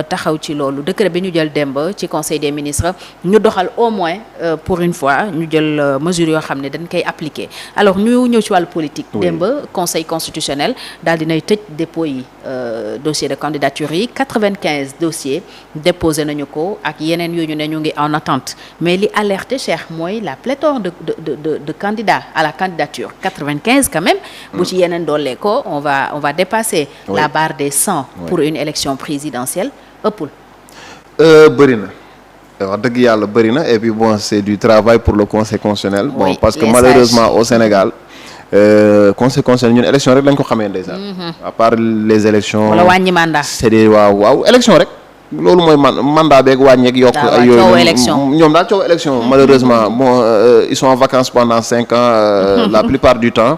taxaw ci loolu décret bi ñu jël démb ci conseil des ministres ñu doxal au moins pour une fois ñu jël mesures yoo xam ne dañ koy appliquer alors ñu ñëw ci wàllu politique. démb conseil constitutionnel daal dinay tëj dépôt yi dossier de candidature yi 95 dossiers déposé nañu ko ak yeneen yu ñu ne ñu ngi en attente mais li alerté Cheikh mooy la pléthore de candidats à la candidature 95 quand même. bu ci yeneen doolee ko on va dépasser la barre des 100 pour une élection présidentielle ëppul. bëri na wax dëgg yàlla bëri na et puis bon c'est du travail pour le conseil constitutionnel. bon parce que malheureusement au Sénégal conseil constitutionnel ñun élection rek lañ ko xamee ndeysaan. à part les élections. wala wàññi mandat. c'est des waaw élection rek. loolu mooy mandat beeg wàññeek yokk ay yooyu ñoom daal coow élection malheureusement bon ils sont en vacances pendant 5 ans la plupart du temps.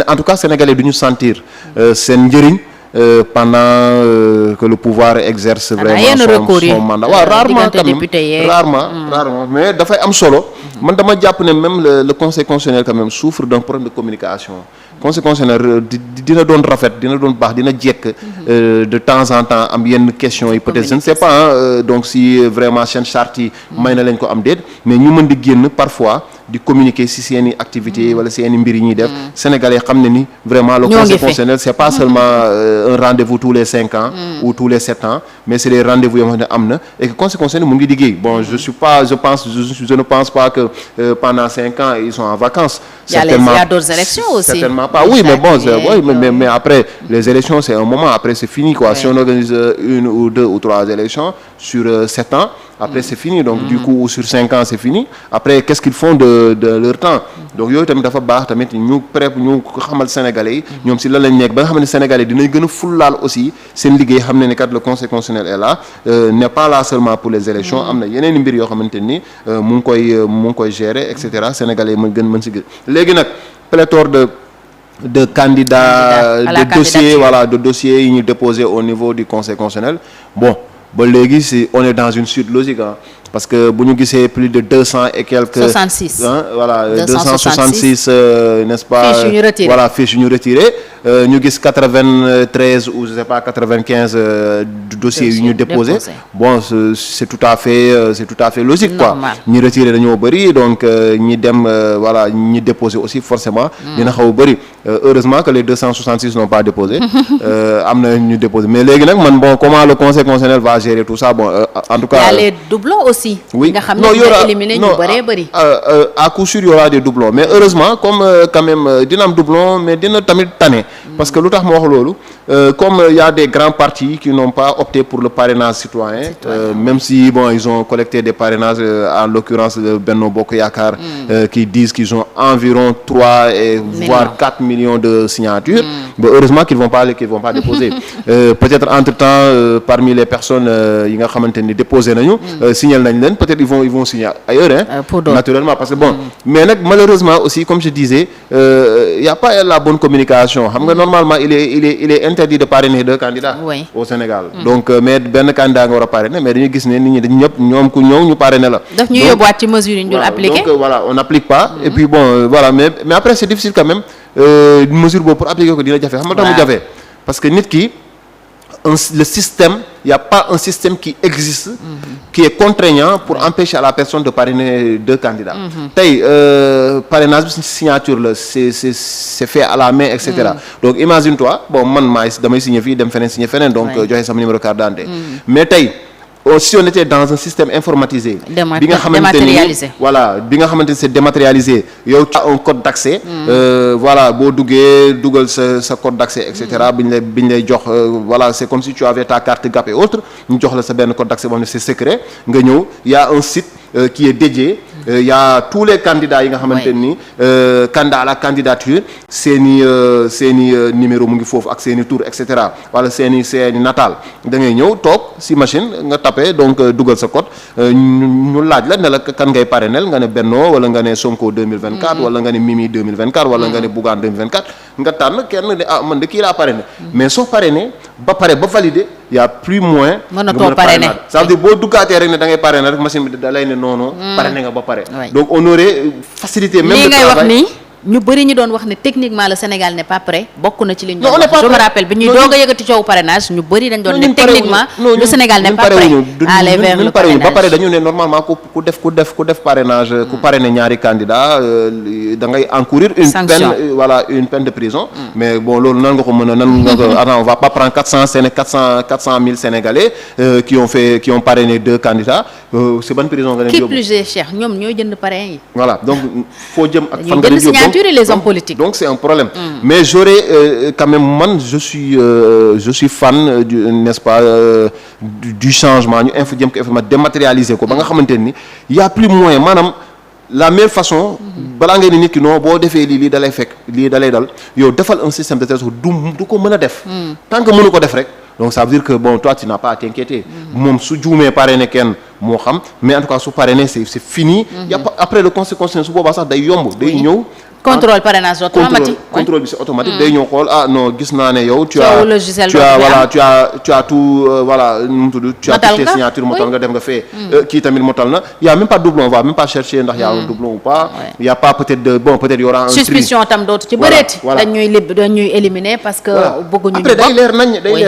en tout cas sénégalais du ñu sentir seen njëriñ. Pendant que le pouvoir exerce vraiment son mandat waaw rarement quand même rarement mais dafay am solo man dama jàpp ne même le conseil constitutionnel quand même souffre d'un problème de communication conseil constitutionnel dina doon rafet dina doon baax dina jekk de temps en temps am yenn questions yi peut-être je ne sais pas donc si vraiment seen charte yi may na leen ko am déet mais ñu mën di génn parfois di communiquer ci seeni activités wala seeni mbir yi ñuy def sénégalais xam ne ni vraiment le conseil constitutionnel c'est pas seulement un rendez-vous tous les 5 ans ou tous les 7 ans mais c'est des rendez-vous yoo xam ne am na et que conseil constitutionnel mu ngi liggéey bon je ne pense pas que pendant 5 ans ils sont en vacances certainement il y a d'autres élections aussi certainement pas oui mais bon mais après les élections c'est un moment après c'est fini quoi si on organise 1 ou 2 ou 3 élections sur 7 ans après c'est fini donc du coup sur 5 ans c'est fini après qu'est-ce qu'ils font de leur temps donc yooyu tamit dafa baax tamit ñu xamal sénégalais yi ñoom si lan lañ nekk ba nga xam ne sénégalais dinañ gën a fullaal aussi seen liggéey xam ne kat le conseil constitutionnel est là n'est pas là seulement pour les élections am na yeneen i mbir yoo xamante ni mu ngi koy gérer et cetera sénégalais mën si gën léegi nag pléthore de candidats de dossiers yi ñu déposé au niveau du conseil constitutionnel bon ba léegi on est dans une suite logique parce que bu ñu gisee plus de 200 et quelques 66 voilà 266 n'est-ce pas fiches yu ñu retiré ñu gis 93 ou je sais pas 95 dossiers yu ñu déposé bon c'est tout à fait logique quoi ñi retiré dañoo bëri donc ñi dem ñi déposé aussi forcément dina xaw a bëri heureusement que les 266 n'ont pas déposé am na ñu déposé mais léegi nag man bon comment le conseil constitutionnel va gérer tout ça bon en tout cas il y a les doublons aussi oui nga xam ne dina éliminer ñu bëree bëri à coup sûr il y aura des doublons mais heureusement comme quand même dina am doublon mais dina tamit tane parce que lu tax ma wax loolu comme il y a des grands partis qui n'ont pas opté pour le parrainage citoyen même si bon ils ont collecté des parrainages en l'occurrence Benno Bokk Yaakaar qui disent qu'ils ont environ 3 et voire 4 millions de signatures mais heureusement qu'ils vont pas déposer peut-être entre-temps parmi les personnes yi nga xamante ni déposé nañu signal nañ leen peut-être ils vont signer ailleurs naturellement parce que bon mais nag malheureusement aussi comme je disais il y a pas la bonne communication xam nga normalement il est interdit de parrainer 2 candidats au Sénégal donc mais benn candidat nga war a parrainer mais dañu gis ne nit ñi dañu ñëpp ñoom ku ñëw ñu parrainer la daf ñu yóbbuwaat ci mesure yi ñu dul appliquer donc voilà on n'applique pas et puis bon voilà mais après c'est difficile quand même mesure boobu pour appliquer ko dina jafe xam nga tax mu jafe parce que nit ki le système il y a pas un système qui existe qui est contraignant pour empêcher à la personne de parrainer 2 candidats tey parrainage bi signature la c'est fait à la main et cetera donc imagine-toi bon man damay signer fii dem feneen signer feneen donc joxe sama numéro carte d'identité mais tey si on était dans un système informatisé bi nga xamante ni bi nga xamante ni c'est dématérialisé yow tu as un code d'accès boo dugal sa code d'accès et cetera biñ lay jox c'est comme si tu avais ta carte GAP et autres ñu jox la sa benn code d'accès boo xam ne c'est secret nga ñëw y a un site qui est dédié il y a tous les candidats yi nga xamante ni candidat à la candidature seeni numéro mu ngi foofu ak seeni tour et cetera wala seeni nataal da ngay ñëw toog si machine nga tapé donc dugal sa code ñu laaj la ne la kan ngay parrainel nga ne Benno wala nga ne Sonko 2024 wala nga ne Mimi 2024 wala nga ne Bougane 2024 nga tànn kenn ne man de kii laa parrainé mais soo parrainé ba pare ba validé y a plus moyen mënatoo parrainer ça veut dire boo duggaatee rek ne da ngay parrainer rek machine bi da lay ne non parrainé nga ba pare donc on aurait facilité même le travail ñu bëri ñu doon wax ne techniquement le Sénégal n'est pas prêt bokk na ci li ñu Non, doon on n'est wax. pas Je me prêt. rappelle bi ñuy Non, doog a yëkkati coow parrainage ñu bëri dañ doon ne techniquement le Sénégal n'est pas prêt à aller vers le ba pare parrainage. dañu ne normalement ku def parrainage ku parrainer ñaari candidat da ngay encourir une Sanction. peine une peine de prison. Mais bon loolu nan nga ko mën a attends, on va pas prendre 400 000 Sénégalais qui ont parrainé 2 candidats c'est bonne prison nga leen qui yóbbu. plus est cher ñoom ñooy jënd parrain yi. Voilà donc foo jëm ak fan Dañuy nga leen jënd yóbbu. signature et les hommes politiques. Donc c'est un problème. Mais j'aurais quand même man je suis fan n'est-ce pas du changement ñu jëm ko ma dématérialiser ko ba nga xamante ni y a plus moyen maanaam la meilleure façon balaa ngay ni nit ki non boo defee lii da lay fekk lii da lay dal yow defal un système de telle sorte du ko mën a def. Tant que mënu ko def rek. Donc ça veut dire que bon toi tu n'as pas à t'inquiéter. Moom su juumee parrainé kenn moo xam mais en tout cas su parrainé c'est fini. Y a pas après le conseil constitutionnel su boobaa sax day yomb day ñëw. Contrôle parrainage automatique. Contrôle bi c'est automatique day ñëw xool non gis naa ne yow. tu as tout voilà nu mu tudd. tu as toutes tes signatures motal nga def nga fee. kii tamit motal na y a même pas de doublon on va même pas chercher ndax y a un doublon ou pas. y a pas peut-être y aura un tri. suspicion tam dootu ci bëreeti. dañuy éliminer parce que. bëgguñu ñu après day leer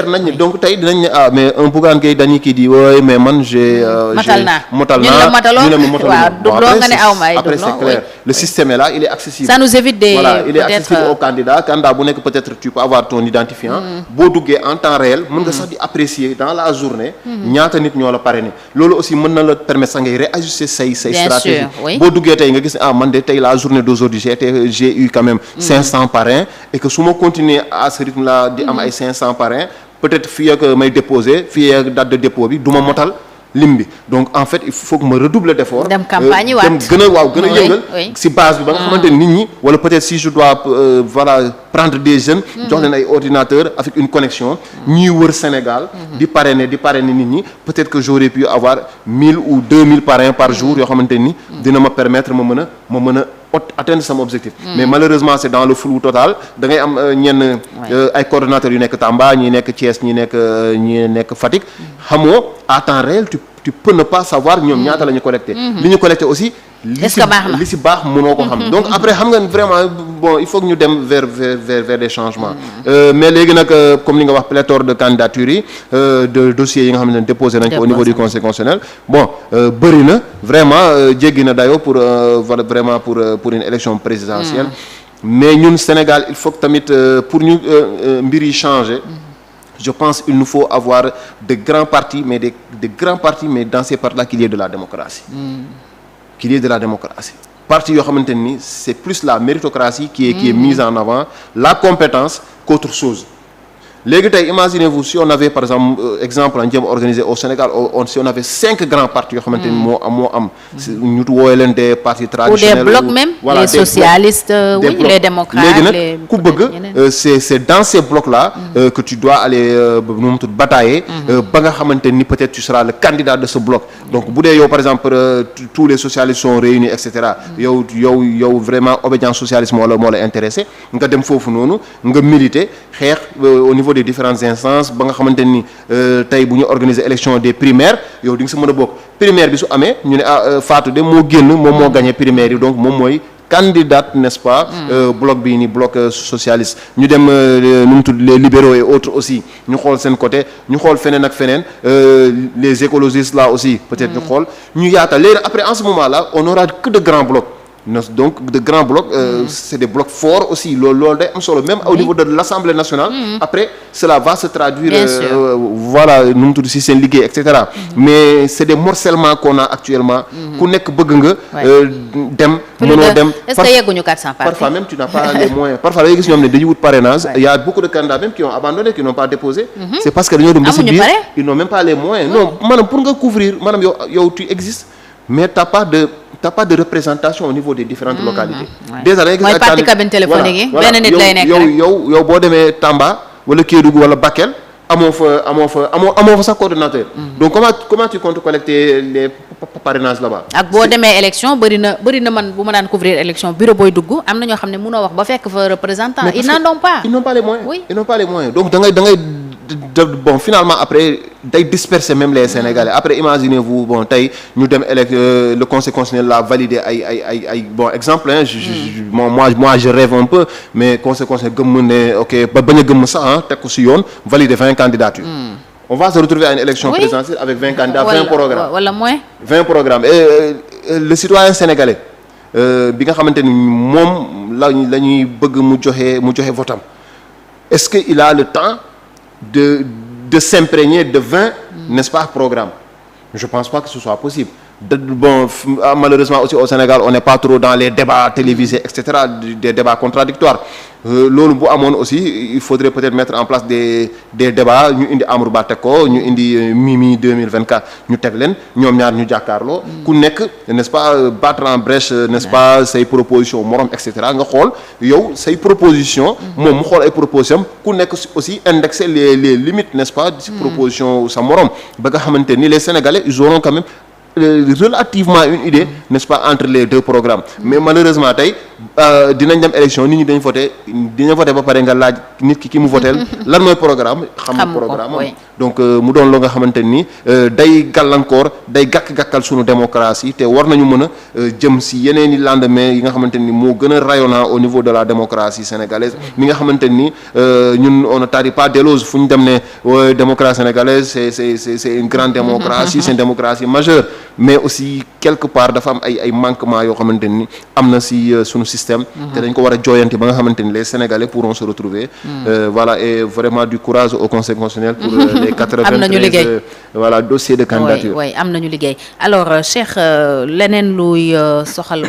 nañ donc tey dinañ ne mais un Bougane Gueye Dany kii di oui mais man j'ai motal naa ñu ne ma motaloo waaw doublon nga ne aw ma ay après c'est clair le système est là il est accessible. nous évite des il est accessible au candidat bu nekk peut-être tu peux avoir ton identifiant boo duggee en temps réel mën nga sax di apprécier dans la journée ñaata nit ñoo la parrainé loolu aussi mën na la permettre sax ngay réajuster say stratégie boo duggee tey nga gis man de tey la journée d'aujourd'hui j'ai eu quand même 500 parrains et que su ma continuer à ce rythme là di am ay 500 parrains peut-être fii ak may déposer fii ak date de dépôt bi du ma motal lim bi donc en fait il faut que ma redoubler d'effort dem campagne waat dem gën a yëngal si base bi ba nga xamante nit ñi wala peut-être si je dois prendre des jeunes jox leen ay ordinateurs avec une connexion ñuy wër Sénégal di parrainer nit ñi peut-être que j'aurais pu avoir 1000 ou 2000 parrains par jour yoo xamante ni dina ma permettre ma mën a atteindre sama objectif mais malheureusement c'est dans le flou total da ngay am ñenn ay coordonnateurs yu nekk Tamba ñi nekk Thiès ñi nekk Fatick xamoo à temps réel tu peux ne pas savoir ñoom ñaata la ñu collecté li ñu collecté aussi li si baax mënoo ko xam donc après xam nga vraiment bon il faut que ñu dem vers des changements mais léegi nag comme li nga wax pléthore de candidatures yi de dossiers yi nga xam ne déposé nañ ko au niveau du conseil constitutionnel bon bëri na vraiment jéggi na dayoo pour vraiment pour une élection présidentielle mais ñun Sénégal il faut que tamit pour ñu mbir yi changer je pense il nous faut avoir de grands partis mais dans ces partis-là qu'il y ait de la démocratie parti yoo xamante ni c'est plus la méritocratie qui est mise en avant la compétence qu'autre chose léegi tey imaginez-vous si on avait par exemple exemple en jéem organisé au Sénégal si on avait 5 grands partis yoo xamante ni moo am ñu woowee leen des partis traditionnels ou des blocs même les socialistes les démocrates léegi nag ku bëgg c'est dans ces blocs là que tu dois aller nu mu tudd batailler ba nga xamante ni peut-être tu seras le candidat de ce bloc donc bu dee yow par exemple tous les socialistes sont réunis et cetera yow vraiment obédience socialiste moo la intéressé nga dem foofu noonu nga militer xeex au niveau des différentes instances ba nga xamante ni tey bu ñu organiser élection des primaires yow di nga si mën a bokk primaire bi su amee ñu ne Fatou de moo génn moom moo gagné primaire yi donc moom mooy candidate n'est-ce pas bloc bii ni bloc socialiste ñu dem nu mu tudd les libéraux et autres aussi ñu xool seen côté ñu xool feneen ak feneen les écologistes là aussi peut-être ñu xool ñu yaatal léegi après en ce moment là on n'aura que de grands blocs donc de grands blocs c'est des blocs forts aussi loolu day am solo même au niveau de l'Assemblée nationale après cela va se traduire voilà nu mu tudd si seen liggéey et cetera mais c'est des morcellements qu'on a actuellement ku nekk bëgg nga dem mënoo dem est-ce que yegguñu 400 partis parfois même tu n'as pas les moyens parfois da ngay gis ñoom ne dañuy wut parrainage il y a beaucoup de candidats même qui ont abandonné qui n'ont pas déposé c'est parce que dañoo dem ba si biir ils n'ont même pas les moyens non maanaam pour nga couvrir maanaam yow tu existes mais t'as pas de représentation au niveau des différentes localités. déjà da ngay gis mooy parti cabine téléphonique yi benn nit lay nekk rek yow boo demee Tamba wala Kédougou wala Bakel amoo fa sax coordonnateur. donc comment tu comptes collecter les parrainages là-bas. ak boo demee élection bëri na man bu ma daan couvrir élection bureau booy dugg am na ñoo xam ne mënoo wax ba fekk fa représentant. ils n'en ont pas. ils n'ont pas les moyens. oui ils n'ont pas les moyens donc da ngay bon finalement après day disperser même les Sénégalais après imaginez-vous bon tey ñu dem le conseil constitutionnel l'a validé ay bon exemple hein moi je rêve un peu mais conseil constitutionnel gëmm ne ok ba bañ a gëmm sax teg ko ci yoon valider 20 candidatures. On va se retrouver à une élection présidentielle avec 20 candidats 20 programmes wala moins 20 programmes et le citoyen sénégalais bi nga xamante ni moom la ñuy bëgg mu joxe votam est-ce que il a le temps de s'imprégner de 20 n'est-ce pas programmes? Je pense pas que ce soit possible. Bon malheureusement aussi au Sénégal on n'est pas trop dans les débats télévisés etc., des débats contradictoires loolu bu amoon aussi il faudrait peut-être mettre en place des débats ñu indi Amadou Ba teg ko ñu indi Mimi 2024 ñu teg leen ñoom ñaar ñu jàkkaarloo ku nekk n'est-ce pas battre en brèche n'est-ce pas say propositions morom etc. nga xool yow say propositions moom mu xool ay propositions ku nekk aussi indexer les limites n'est-ce pas ci proposition sa morom ba nga xamante ni les Sénégalais ils auront quand même relativement une idée n'est-ce pas entre les deux programmes mais malheureusement tey dinañ dem élection nit ñi dañ voté ba pare nga laaj nit ki mu voté lan mooy programme xam programme donc mu doon loo nga xamante ni day gàllankoor day gàkkal sunu démocratie te war nañu mën a jëm si yeneen i lendemain yi nga xamante ni moo gën a rayonnant au niveau de la démocratie sénégalaise mi nga xamante ni ñun on ne tarit pas d'éloge fu ñu dem ne démocratie sénégalaise c'est une grande démocratie c'est une démocratie majeure mais aussi quelque part dafa am ay manquements yoo xamante ni am na si sunu système te dañ ko war a jooyanti ba nga xamante ni les Sénégalais pourront se retrouver voilà et vraiment du courage au Conseil constitutionnel pour les 93 voilà dossiers de candidature oui am nañu liggéey alors Cheikh leneen luy soxal